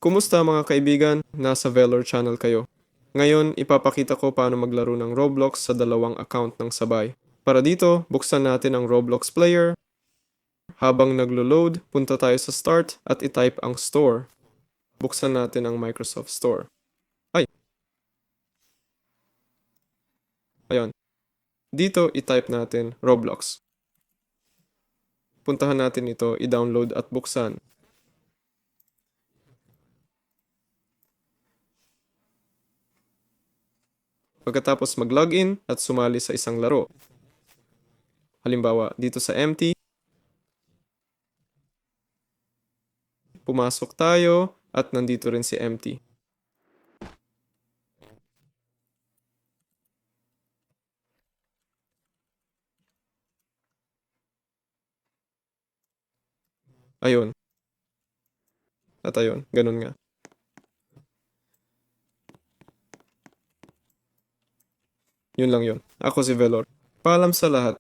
Kumusta mga kaibigan? Nasa Velor channel kayo. Ngayon, ipapakita ko paano maglaro ng Roblox sa dalawang account ng sabay. Para dito, buksan natin ang Roblox player. Habang naglo-load, punta tayo sa start at itype ang store. Buksan natin ang Microsoft Store. Ayun. Dito, itype natin Roblox. Puntahan natin ito, i-download at buksan. Pagkatapos mag-login at sumali sa isang laro. Halimbawa, dito sa empty, pumasok tayo at nandito rin si empty. Ayun. At ayun, ganun nga. Yun lang yun. Ako si Velor. Paalam sa lahat.